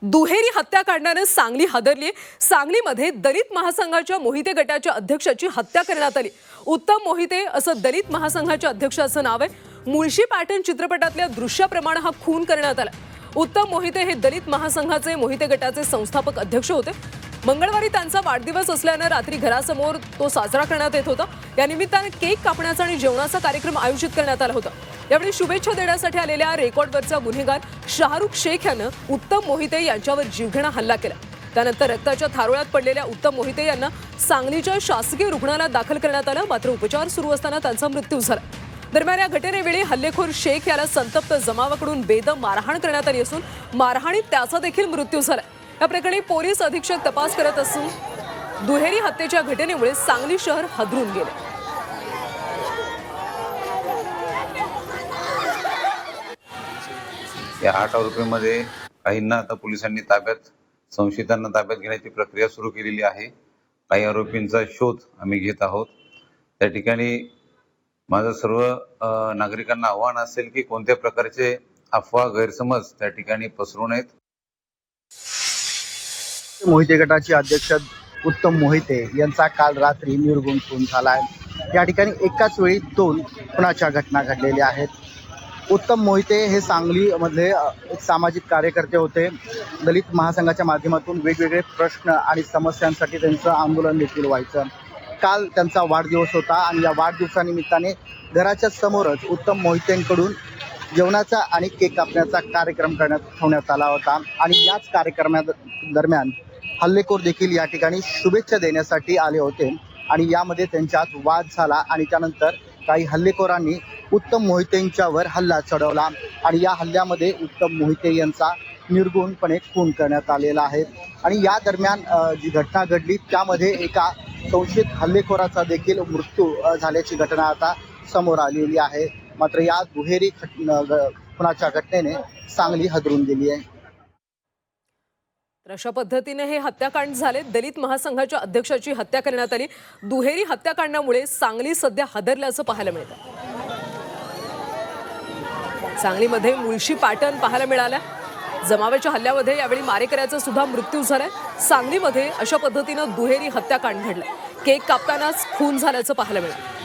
दुहेरी हत्याकांडाने सांगली हादरली। सांगलीमध्ये दलित महासंघाच्या मोहिते गटाच्या अध्यक्षाची हत्या करण्यात आली। उत्तम मोहिते असं दलित महासंघाच्या अध्यक्षाचं नाव आहे। मुळशी पॅटर्न चित्रपटातल्या दृश्याप्रमाणे हा खून करण्यात आला। उत्तम मोहिते हे दलित महासंघाचे मोहिते गटाचे संस्थापक अध्यक्ष होते। मंगळवारी त्यांचा वाढदिवस असल्याने रात्री घरासमोर तो साजरा करण्यात येत होता। या निमित्ताने केक कापण्याचा आणि जेवणाचा कार्यक्रम आयोजित करण्यात आला होता। यावेळी शुभेच्छा देण्यासाठी आलेल्या रेकॉर्डवरचा गुन्हेगार शाहरुख शेख यानं उत्तम मोहिते यांच्यावर जीवघेणा हल्ला केला। त्यानंतर रक्ताच्या थारोळ्यात पडलेल्या उत्तम मोहिते यांना सांगलीच्या शासकीय रुग्णालयात दाखल करण्यात आलं, मात्र उपचार सुरू असताना त्यांचा मृत्यू झाला। दरम्यान या घटनेवेळी हल्लेखोर शेख याला संतप्त जमावाकडून बेदम मारहाण करण्यात आली असून मारहाणीत त्याचा देखील मृत्यू झाला। या प्रकरणी पोलीस अधीक्षक तपास करत असून दुहेरी हत्येच्या घटनेमुळे सांगली शहर हादरून गेले। या 8 आरोपींमध्ये काहींना आता पोलिसांनी संशयितांना ताब्यात घेण्याची प्रक्रिया सुरू केलेली आहे। काही आरोपींचा शोध आम्ही घेत आहोत। त्या ठिकाणी माझं सर्व नागरिकांना आव्हान असेल की कोणत्या प्रकारचे अफवा गैरसमज त्या ठिकाणी पसरू नयेत। मोहिते गटाचे अध्यक्ष उत्तम मोहिते यांचा काल रात्री निर्गुण खून झाला आहे। या ठिकाणी एकाच वेळी 2 खुनाच्या घटना घडलेल्या आहेत। उत्तम मोहिते हे सांगलीमधले एक सामाजिक कार्यकर्ते होते। दलित महासंघाच्या माध्यमातून वेगवेगळे प्रश्न आणि समस्यांसाठी त्यांचं आंदोलन देखील व्हायचं। काल त्यांचा वाढदिवस होता आणि या वाढदिवसानिमित्ताने घराच्या समोरच उत्तम मोहितेंकडून जेवणाचा आणि केक कापण्याचा कार्यक्रम ठेवण्यात आला होता आणि याच कार्यक्रमादरम्यान हल्लेखोर देखील या ठिकाणी शुभेच्छा देण्यासाठी आले होते आणि यामध्ये त्यांच्यात वाद झाला आणि त्यानंतर काही हल्लेखोरांनी उत्तम मोहितेंच्यावर हल्ला चढवला आणि या हल्ल्यामध्ये उत्तम मोहिते यांचा निर्गुणपणे खून करण्यात आलेला आहे। आणि या दरम्यान जी घटना घडली त्यामध्ये एका संशयित हल्लेखोराचा देखील मृत्यू झाल्याची घटना आता समोर आलेली आहे। मात्र या दुहेरी खुनाच्या घटनेने सांगली हादरून गेली आहे। तर अशा पद्धतीने हे हत्याकांड झाले। दलित महासंघाच्या अध्यक्षाची हत्या करण्यात आली। दुहेरी हत्याकांडामुळे सांगली सध्या हादरल्याचं पाहायला मिळतं। सांगलीमध्ये मुळशी पॅटर्न पाहायला मिळाला। जमावाच्या हल्ल्यामध्ये यावेळी मारेकऱ्याचा सुद्धा मृत्यू झालाय। सांगलीमध्ये अशा पद्धतीनं दुहेरी हत्याकांड घडलंय। केक कापतानाच खून झाल्याचं पाहायला मिळतं।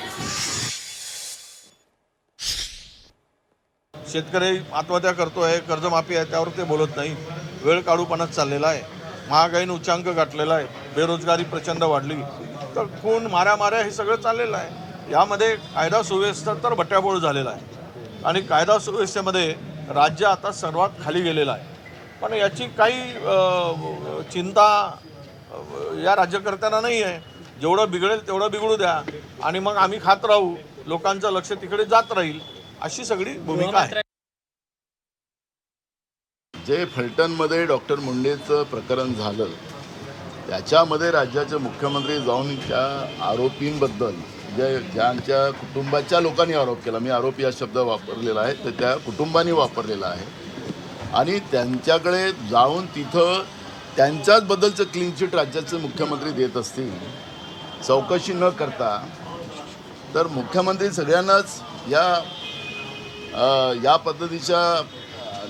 शेतकरी आत्महत्या करतोय, कर्जमाफी आहे त्यावर ते बोलत नाही। वेळ काढूपणाच चाललेला आहे। महागाईनं उच्चांक गाठलेला आहे। बेरोजगारी प्रचंड वाढली, तर खून माऱ्या हे सगळं चाललेलं आहे। यामध्ये कायदा सुव्यवस्था तर बट्ट्याबोळ झालेला आहे आणि कायदा सुव्यवस्थेमध्ये राज्य आता सर्वात खाली गेलेलं आहे। पण याची काही चिंता या राज्यकर्त्यांना नाही आहे। जेवढं बिघडेल तेवढं बिघडू द्या आणि मग आम्ही खात राहू, लोकांचं लक्ष तिकडे जात राहील, अशी सगळी भूमिका आहे। जे फलटणमध्ये डॉक्टर मुंडेचं प्रकरण झालं त्याच्यामध्ये राज्याचे मुख्यमंत्री जाऊन त्या आरोपींबद्दल ज्यांच्या कुटुंबाच्या लोकांनी आरोप केला, मी आरोपी हा शब्द वापरलेला आहे, तर त्या कुटुंबांनी वापरलेला आहे आणि त्यांच्याकडे जाऊन तिथं त्यांच्याचबद्दलचं क्लीन चिट राज्याचे मुख्यमंत्री देत असतील चौकशी न करता, तर मुख्यमंत्री सगळ्यांनाच या पद्धतीच्या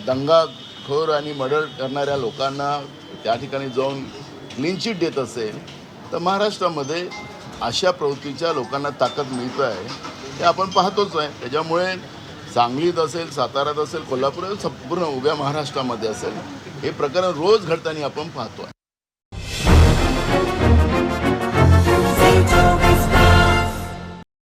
दंगाखोर आणि मर्डर करणाऱ्या लोकांना त्या ठिकाणी जाऊन क्लीन चिट देत असेल तर महाराष्ट्रामध्ये अशा प्रवृत्तीच्या लोकांना ताकद मिळतं आहे हे आपण पाहतोच आहे। त्याच्यामुळे सांगलीत असेल, साताऱ्यात असेल, कोल्हापूर संपूर्ण उभ्या महाराष्ट्रामध्ये असेल हे प्रकरण रोज घडताना आपण पाहतो आहे।